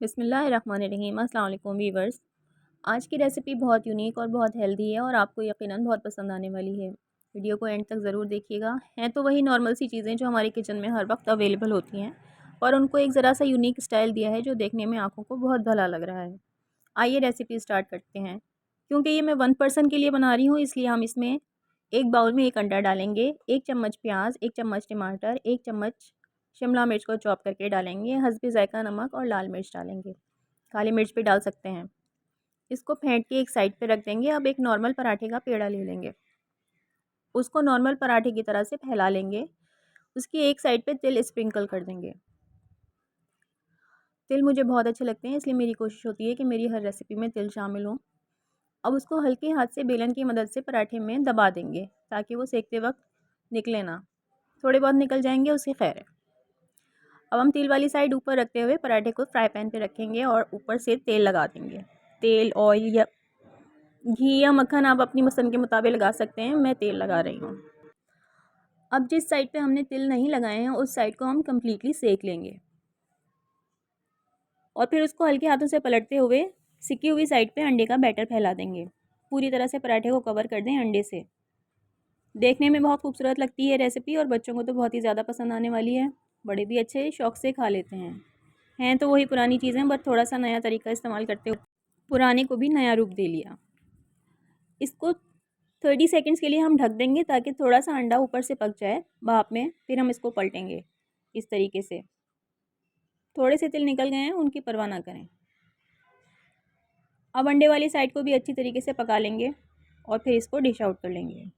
बिस्मिल्लाहिर्रहमानिर्रहीम। अस्सलाम वालेकुम वीवर्स। आज की रेसिपी बहुत यूनिक और बहुत हेल्दी है और आपको यकीनन बहुत पसंद आने वाली है। वीडियो को एंड तक ज़रूर देखिएगा। हैं तो वही नॉर्मल सी चीज़ें जो हमारे किचन में हर वक्त अवेलेबल होती हैं, और उनको एक ज़रा सा यूनिक स्टाइल दिया है जो देखने में आँखों को बहुत भला लग रहा है। आइए रेसिपी स्टार्ट करते हैं। क्योंकि ये मैं 1 पर्सन के लिए बना रही हूँ, इसलिए हम इसमें एक बाउल में 1 अंडा डालेंगे, 1 चम्मच प्याज, 1 चम्मच टमाटर, 1 चम्मच शिमला मिर्च को चॉप करके डालेंगे, हस्बे ज़ायक़ा नमक और लाल मिर्च डालेंगे। काली मिर्च भी डाल सकते हैं। इसको फेंट के एक साइड पे रख देंगे। अब एक नॉर्मल पराठे का पेड़ा ले लेंगे, उसको नॉर्मल पराठे की तरह से फैला लेंगे। उसकी एक साइड पे तिल स्प्रिंकल कर देंगे। तिल मुझे बहुत अच्छे लगते हैं, इसलिए मेरी कोशिश होती है कि मेरी हर रेसिपी में तिल शामिल हो। अब उसको हल्के हाथ से बेलन की मदद से पराठे में दबा देंगे ताकि वो सेकते वक्त निकले ना। थोड़े बहुत निकल जाएंगे, उससे खैर है। अब हम तिल वाली साइड ऊपर रखते हुए पराठे को फ्राई पैन पे रखेंगे और ऊपर से तेल लगा देंगे। तेल, ऑयल या घी या मक्खन आप अपनी पसंद के मुताबिक लगा सकते हैं। मैं तेल लगा रही हूँ। अब जिस साइड पे हमने तिल नहीं लगाए हैं उस साइड को हम कम्प्लीटली सेक लेंगे और फिर उसको हल्के हाथों से पलटते हुए सिकी हुई साइड पे अंडे का बैटर फैला देंगे। पूरी तरह से पराठे को कवर कर दें अंडे से। देखने में बहुत खूबसूरत लगती है रेसिपी और बच्चों को तो बहुत ही ज़्यादा पसंद आने वाली है। बड़े भी अच्छे शौक़ से खा लेते हैं तो वही पुरानी चीज़ें, बट थोड़ा सा नया तरीका इस्तेमाल करते हुए पुराने को भी नया रूप दे लिया। इसको 30 सेकंड्स के लिए हम ढक देंगे ताकि थोड़ा सा अंडा ऊपर से पक जाए भाप में। फिर हम इसको पलटेंगे इस तरीके से। थोड़े से तिल निकल गए हैं, उनकी परवाह ना करें। अब अंडे वाली साइड को भी अच्छी तरीके से पका लेंगे और फिर इसको डिश आउट कर लेंगे।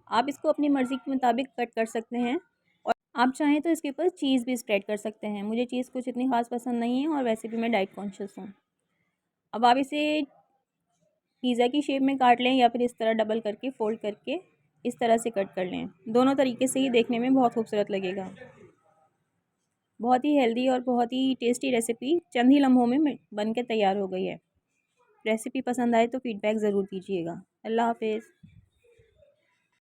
आप इसको अपनी मर्ज़ी के मुताबिक कट कर सकते हैं और आप चाहें तो इसके ऊपर चीज़ भी स्प्रेड कर सकते हैं। मुझे चीज़ कुछ इतनी ख़ास पसंद नहीं है और वैसे भी मैं डाइट कॉन्शियस हूँ। अब आप इसे पिज़्ज़ा की शेप में काट लें या फिर इस तरह डबल करके फ़ोल्ड करके इस तरह से कट कर लें। दोनों तरीके से ही देखने में बहुत खूबसूरत लगेगा। बहुत ही हेल्दी और बहुत ही टेस्टी रेसिपी चंद ही लम्हों में बन के तैयार हो गई है। रेसिपी पसंद आए तो फ़ीडबैक ज़रूर दीजिएगा। अल्लाह हाफ़िज़।